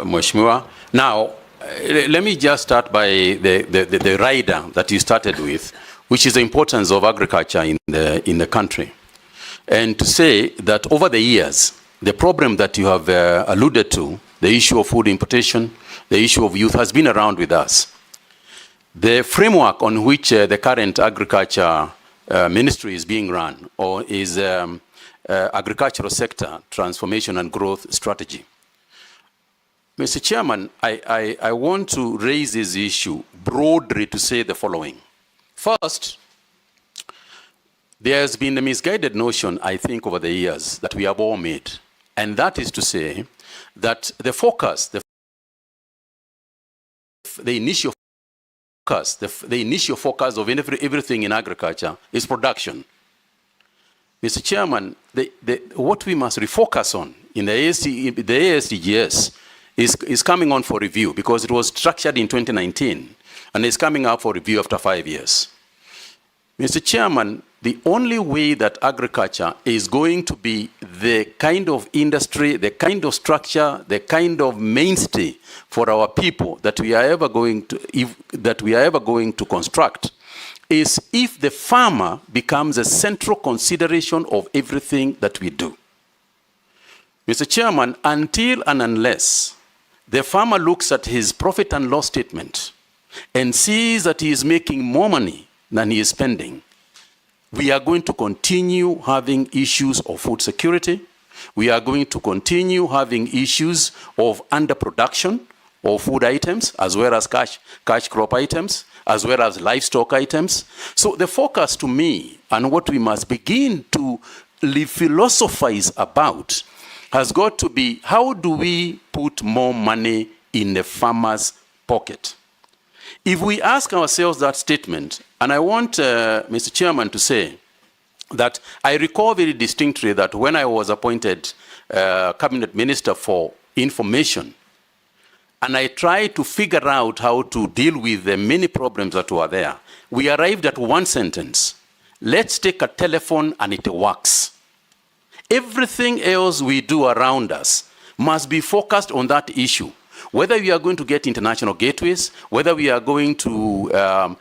Mheshimiwa. Now, let me just start by the rider that you started with, which is the importance of agriculture in the country. And to say that over the years, the problem that you have alluded to, the issue of food importation, the issue of youth has been around with us. The framework on which the current agriculture ministry is being run, or is agricultural sector transformation and growth strategy. Mr. Chairman, I want to raise this issue broadly to say the following. First, there has been a misguided notion, I think, over the years that we have all made. And that is to say that the focus, the initial focus of everything in agriculture is production. Mr. Chairman, what we must refocus on in the ASDGS is coming on for review, because it was structured in 2019 and is coming up for review after 5 years. Mr. Chairman, the only way that agriculture is going to be the kind of industry, the kind of structure, the kind of mainstay for our people that we are ever going to construct is if the farmer becomes a central consideration of everything that we do. Mr. Chairman, until and unless the farmer looks at his profit and loss statement and sees that he is making more money than he is spending, we are going to continue having issues of food security. We are going to continue having issues of underproduction of food items, as well as cash crop items, as well as livestock items. So the focus to me, and what we must begin to philosophize about, has got to be, how do we put more money in the farmer's pocket? If we ask ourselves that statement, and I want Mr. Chairman to say that I recall very distinctly that when I was appointed Cabinet Minister for Information, and I tried to figure out how to deal with the many problems that were there, we arrived at one sentence: let's take a telephone and it works. Everything else we do around us must be focused on that issue. Whether we are going to get international gateways, whether we are going to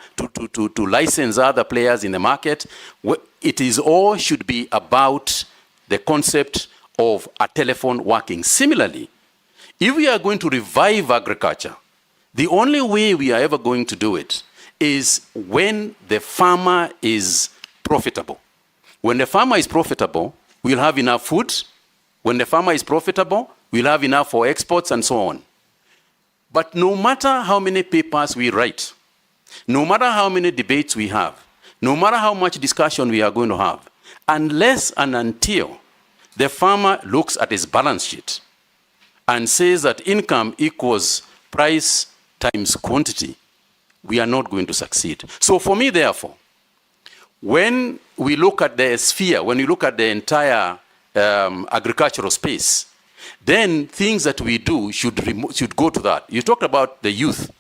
license other players in the market, it is all should be about the concept of a telephone working. Similarly, if we are going to revive agriculture, the only way we are ever going to do it is when the farmer is profitable. When the farmer is profitable, we'll have enough food. When the farmer is profitable, we'll have enough for exports and so on. But no matter how many papers we write, no matter how many debates we have, no matter how much discussion we are going to have, unless and until the farmer looks at his balance sheet and says that income equals price times quantity, we are not going to succeed. So for me, therefore, when we look at the sphere, when we look at the entire agricultural space, then things that we do should go to that. You talked about the youth.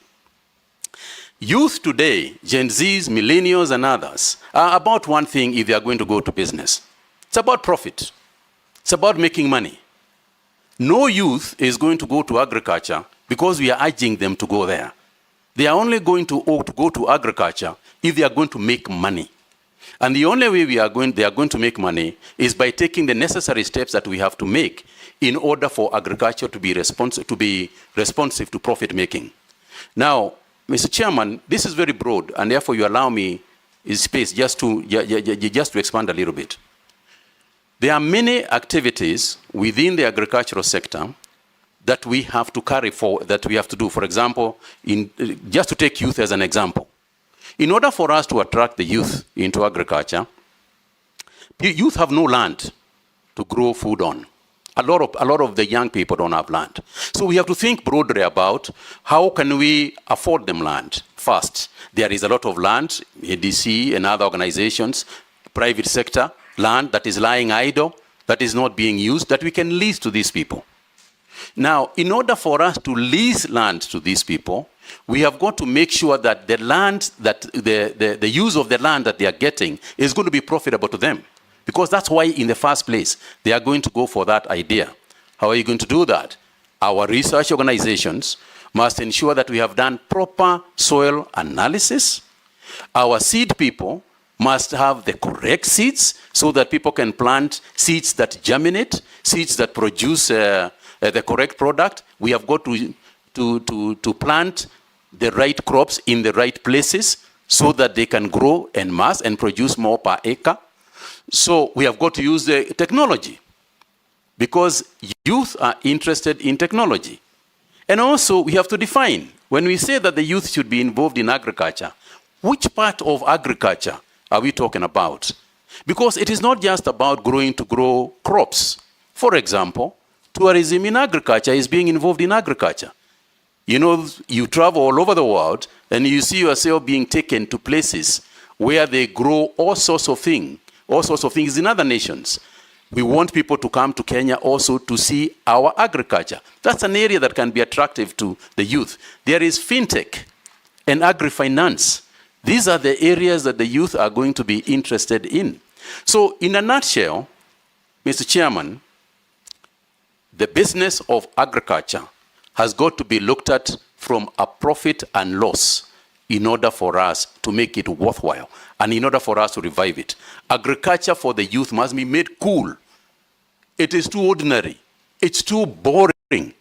Youth today, Gen Zs, Millenials, and others, are about one thing if they are going to go to business. It's about profit. It's about making money. No youth is going to go to agriculture because we are urging them to go there. They are only going to go to agriculture if they are going to make money. And the only way they are going to make money is by taking the necessary steps that we have to make in order for agriculture to be responsive to profit making. Now, Mr. Chairman, this is very broad, and therefore you allow me space just to expand a little bit. There are many activities within the agricultural sector that we have to carry forward, that we have to do. For example, just to take youth as an example. In order for us to attract the youth into agriculture, youth have no land to grow food on. A lot of the young people don't have land. So we have to think broadly about how can we afford them land. First, there is a lot of land, ADC and other organizations, private sector, land that is lying idle, that is not being used, that we can lease to these people. Now, in order for us to lease land to these people, we have got to make sure that the land, that the use of the land that they are getting is going to be profitable to them. Because that's why, in the first place, they are going to go for that idea. How are you going to do that? Our research organizations must ensure that we have done proper soil analysis. Our seed people must have the correct seeds so that people can plant seeds that germinate, seeds that produce the correct product. We have got to plant the right crops in the right places so that they can grow en masse and produce more per acre. So we have got to use the technology because youth are interested in technology. And also we have to define, when we say that the youth should be involved in agriculture, which part of agriculture are we talking about? Because it is not just about growing to grow crops. For example, tourism in agriculture is being involved in agriculture. You know, you travel all over the world and you see yourself being taken to places where they grow all sorts of things in other nations. We want people to come to Kenya also to see our agriculture. That's an area that can be attractive to the youth. There is fintech and agri-finance. These are the areas that the youth are going to be interested in. So in a nutshell, Mr. Chairman, the business of agriculture has got to be looked at from a profit and loss in order for us to make it worthwhile and in order for us to revive it. Agriculture for the youth must be made cool. It is too ordinary. It's too boring.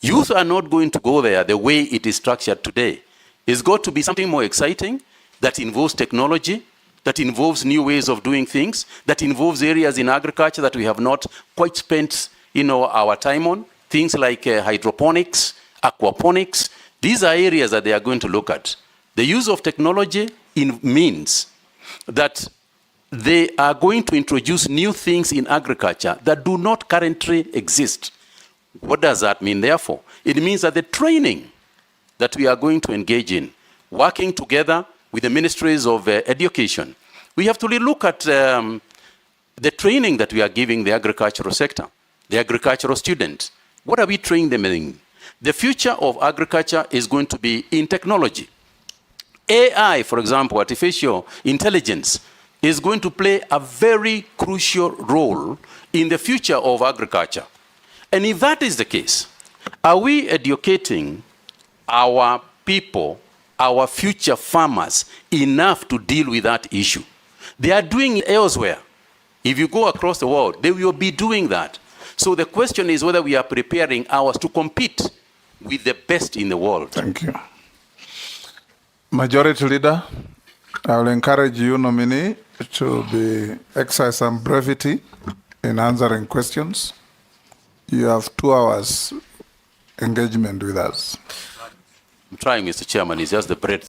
Youth are not going to go there the way it is structured today. It's got to be something more exciting that involves technology, that involves new ways of doing things, that involves areas in agriculture that we have not quite spent our time on. Things like hydroponics, aquaponics. These are areas that they are going to look at. The use of technology means that they are going to introduce new things in agriculture that do not currently exist. What does that mean, therefore? It means that the training that we are going to engage in, working together with the ministries of education, we have to look at the training that we are giving the agricultural sector, the agricultural students. What are we training them in? The future of agriculture is going to be in technology. AI, for example, artificial intelligence, is going to play a very crucial role in the future of agriculture. And if that is the case, are we educating our people, our future farmers, enough to deal with that issue? They are doing it elsewhere. If you go across the world, they will be doing that. So the question is whether we are preparing ours to compete with the best in the world. Thank you. Majority Leader, I will encourage you, nominee, to exercise some brevity in answering questions. You have 2 hours engagement with us. I'm trying, Mr. Chairman. It's just the breadth